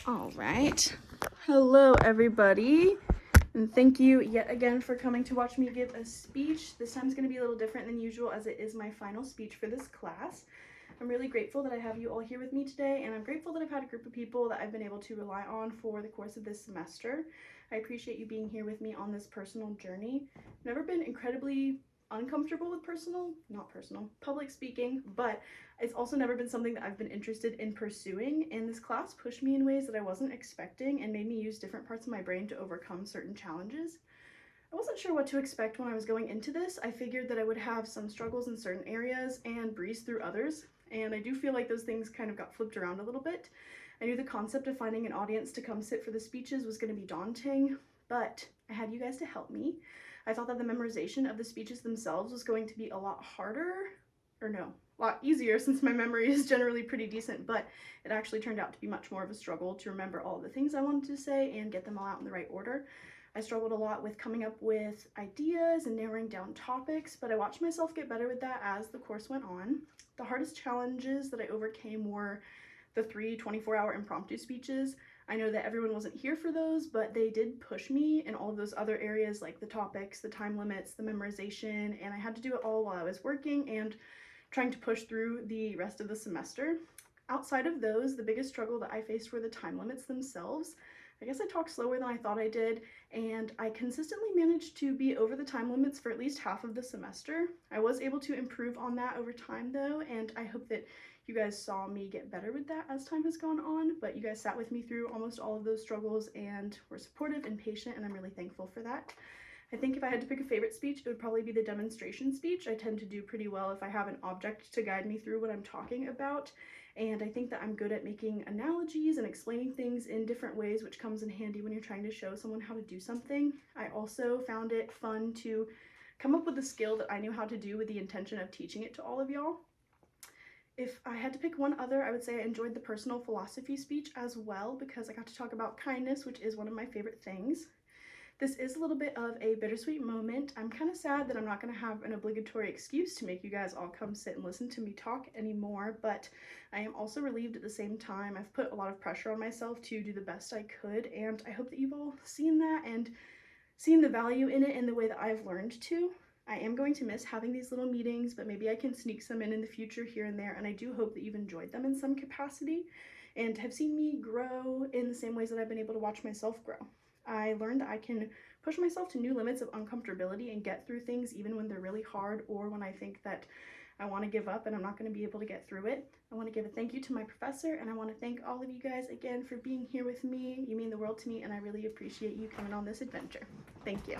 All right. Hello, everybody. And thank you yet again for coming to watch me give a speech. This time's going to be a little different than usual as it is my final speech for this class. I'm really grateful that I have you all here with me today, and I'm grateful that I've had a group of people that I've been able to rely on for the course of this semester. I appreciate you being here with me on this personal journey. I've never been incredibly uncomfortable with public speaking, but it's also never been something that I've been interested in pursuing, and this class pushed me in ways that I wasn't expecting and made me use different parts of my brain to overcome certain challenges. I wasn't sure what to expect when I was going into this. I figured that I would have some struggles in certain areas and breeze through others, and I do feel like those things kind of got flipped around a little bit. I knew the concept of finding an audience to come sit for the speeches was going to be daunting, but I had you guys to help me. I thought that the memorization of the speeches themselves was going to be a lot harder, a lot easier since my memory is generally pretty decent, but it actually turned out to be much more of a struggle to remember all of the things I wanted to say and get them all out in the right order. I struggled a lot with coming up with ideas and narrowing down topics, but I watched myself get better with that as the course went on. The hardest challenges that I overcame were the 3 24-hour impromptu speeches. I know that everyone wasn't here for those, but they did push me in all of those other areas like the topics, the time limits, the memorization, and I had to do it all while I was working and trying to push through the rest of the semester. Outside of those, the biggest struggle that I faced were the time limits themselves. I guess I talked slower than I thought I did, and I consistently managed to be over the time limits for at least half of the semester. I was able to improve on that over time though, and I hope that you guys saw me get better with that as time has gone on, but you guys sat with me through almost all of those struggles and were supportive and patient, and I'm really thankful for that. I think if I had to pick a favorite speech, it would probably be the demonstration speech. I tend to do pretty well if I have an object to guide me through what I'm talking about, and I think that I'm good at making analogies and explaining things in different ways, which comes in handy when you're trying to show someone how to do something. I also found it fun to come up with a skill that I knew how to do with the intention of teaching it to all of y'all. If I had to pick one other, I would say I enjoyed the personal philosophy speech as well because I got to talk about kindness, which is one of my favorite things. This is a little bit of a bittersweet moment. I'm kind of sad that I'm not going to have an obligatory excuse to make you guys all come sit and listen to me talk anymore, but I am also relieved at the same time. I've put a lot of pressure on myself to do the best I could, and I hope that you've all seen that and seen the value in it in the way that I've learned to. I am going to miss having these little meetings, but maybe I can sneak some in the future here and there, and I do hope that you've enjoyed them in some capacity and have seen me grow in the same ways that I've been able to watch myself grow. I learned that I can push myself to new limits of uncomfortability and get through things even when they're really hard or when I think that I want to give up and I'm not going to be able to get through it. I want to give a thank you to my professor, and I want to thank all of you guys again for being here with me. You mean the world to me, and I really appreciate you coming on this adventure. Thank you.